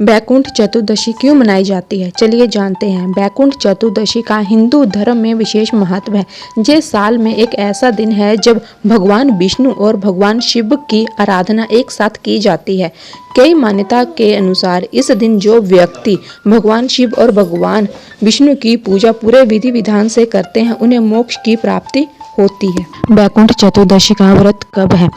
बैकुंठ चतुर्दशी क्यों मनाई जाती है, चलिए जानते हैं। बैकुंठ चतुर्दशी का हिंदू धर्म में विशेष महत्व है। ये साल में एक ऐसा दिन है जब भगवान विष्णु और भगवान शिव की आराधना एक साथ की जाती है। कई मान्यता के अनुसार इस दिन जो व्यक्ति भगवान शिव और भगवान विष्णु की पूजा पूरे विधि विधान से करते हैं उन्हें मोक्ष की प्राप्ति होती है। बैकुंठ चतुर्दशी का व्रत कब है?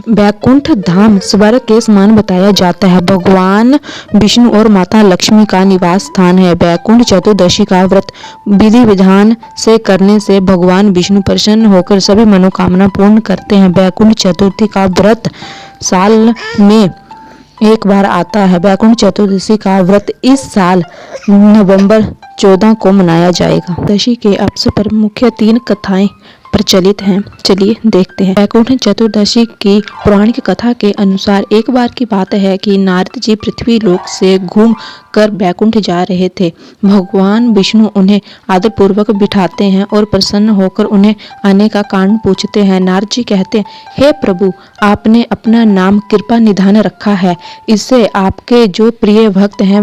बैकुंठ धाम स्वर्ग के समान बताया जाता है। भगवान विष्णु और माता लक्ष्मी का निवास स्थान है। बैकुंठ चतुर्दशी का व्रत विधि विधान से करने से भगवान विष्णु प्रसन्न होकर सभी मनोकामना पूर्ण करते हैं। बैकुंठ चतुर्थी का व्रत साल में एक बार आता है। बैकुंठ चतुर्दशी का व्रत इस साल नवंबर 14 को मनाया जाएगा। दशी के अवसर पर मुख्य 3 कथाएं प्रचलित हैं, चलिए देखते हैं। बैकुंठ चतुर्दशी की पौराणिक कथा के अनुसार एक बार की बात है कि नारद जी पृथ्वी लोक से घूम कर बैकुंठ जा रहे थे। भगवान विष्णु उन्हें आदरपूर्वक बिठाते हैं और प्रसन्न होकर उन्हें आने का कारण पूछते हैं। नारद जी कहते हैं, हे प्रभु, आपने अपना नाम कृपा निधान रखा है, इससे आपके जो प्रिय भक्त हैं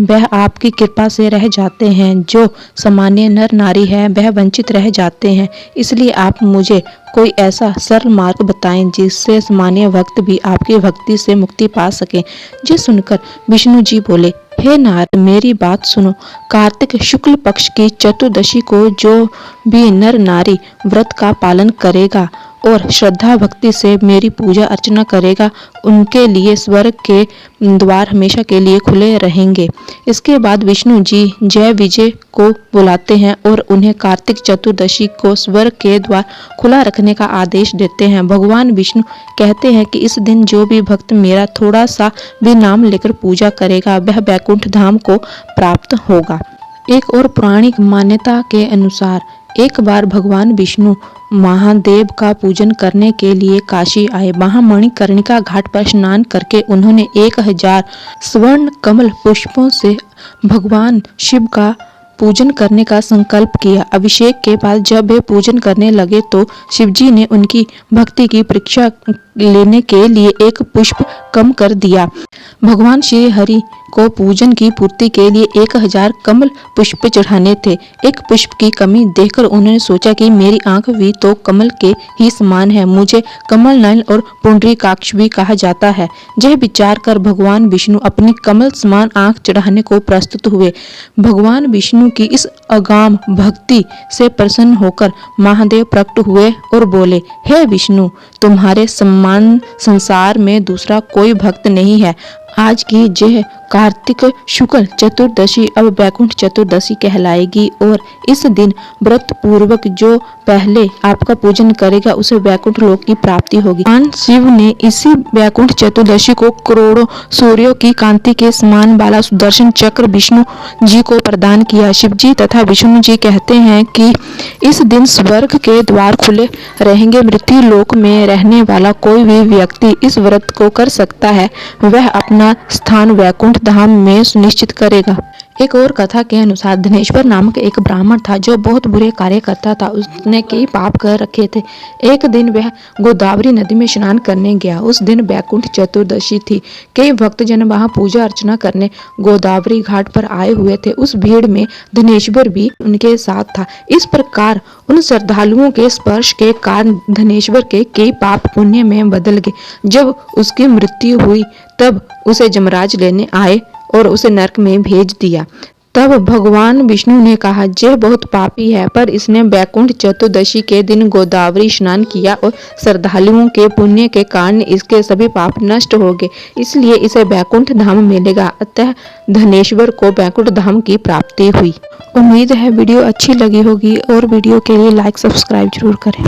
वह आपकी कृपा से रह जाते हैं। जो सामान्य नर नारी है वह वंचित रह जाते हैं। इसलिए आप मुझे कोई ऐसा सरल मार्ग बताएं जिससे सामान्य भक्त भी आपकी भक्ति से मुक्ति पा सके। ये सुनकर विष्णु जी बोले, हे नारद, मेरी बात सुनो। कार्तिक शुक्ल पक्ष की चतुर्दशी को जो भी नर नारी व्रत का पालन करेगा और श्रद्धा भक्ति से मेरी पूजा अर्चना करेगा उनके लिए स्वर्ग के द्वार हमेशा के लिए खुले रहेंगे। इसके बाद विष्णु जी जय विजय को बुलाते हैं और उन्हें कार्तिक चतुर्दशी को स्वर्ग के द्वार खुला रखने का आदेश देते हैं। भगवान विष्णु कहते हैं कि इस दिन जो भी भक्त मेरा थोड़ा सा भी नाम लेकर पूजा करेगा वह बैकुंठ धाम को प्राप्त होगा। एक और पौराणिक मान्यता के अनुसार एक बार भगवान विष्णु महादेव का पूजन करने के लिए काशी आए। वहां मणिकर्णिका घाट पर स्नान करके उन्होंने 1000 स्वर्ण कमल पुष्पों से भगवान शिव का पूजन करने का संकल्प किया। अभिषेक के बाद जब वे पूजन करने लगे तो शिवजी ने उनकी भक्ति की परीक्षा लेने के लिए एक पुष्प कम कर दिया। भगवान श्री हरि को पूजन की पूर्ति के लिए 1000 कमल पुष्प चढ़ाने थे। एक पुष्प की कमी देखकर उन्होंने सोचा कि मेरी आंख भी तो कमल के ही समान है, मुझे कमल नयन और पुंडरीकाक्ष भी कहा जाता है। यह विचार कर भगवान विष्णु अपनी कमल समान आंख चढ़ाने को प्रस्तुत हुए। भगवान विष्णु की इस अगाम भक्ति से प्रसन्न होकर महादेव प्रकट हुए और बोले, हे विष्णु, तुम्हारे समान संसार में दूसरा कोई भक्त नहीं है। आज की यह कार्तिक शुक्ल चतुर्दशी अब बैकुंठ चतुर्दशी कहलाएगी और इस दिन व्रत पूर्वक जो पहले आपका पूजन करेगा उसे बैकुंठ लोक की प्राप्ति होगी। भगवान शिव ने इसी बैकुंठ चतुर्दशी को करोड़ों सूर्यों की कांति के समान वाला सुदर्शन चक्र विष्णु जी को प्रदान किया। शिव जी तथा विष्णु जी कहते हैं कि इस दिन स्वर्ग के द्वार खुले रहेंगे। मृत्यु लोक में रहने वाला कोई भी व्यक्ति इस व्रत को कर सकता है, वह अपना स्थान वैकुंठ धाम में सुनिश्चित करेगा। एक और कथा के अनुसार धनेश्वर नामक एक ब्राह्मण था जो बहुत बुरे कार्य करता था। उसने कई पाप कर रखे थे। एक दिन वह गोदावरी नदी में स्नान करने गया। उस दिन बैकुंठ चतुर्दशी थी। कई भक्तजन वहां पूजा अर्चना करने गोदावरी घाट पर आए हुए थे। उस भीड़ में धनेश्वर भी उनके साथ था। इस प्रकार उन श्रद्धालुओं के स्पर्श के कारण धनेश्वर के कई पाप पुण्य में बदल गए। जब उसकी मृत्यु हुई तब उसे यमराज लेने आए और उसे नरक में भेज दिया। तब भगवान विष्णु ने कहा, यह बहुत पापी है, पर इसने बैकुंठ चतुर्दशी के दिन गोदावरी स्नान किया और श्रद्धालुओं के पुण्य के कारण इसके सभी पाप नष्ट हो गए, इसलिए इसे बैकुंठ धाम मिलेगा। अतः धनेश्वर को बैकुंठ धाम की प्राप्ति हुई। उम्मीद है वीडियो अच्छी लगी होगी और वीडियो के लिए लाइक सब्सक्राइब जरूर करें।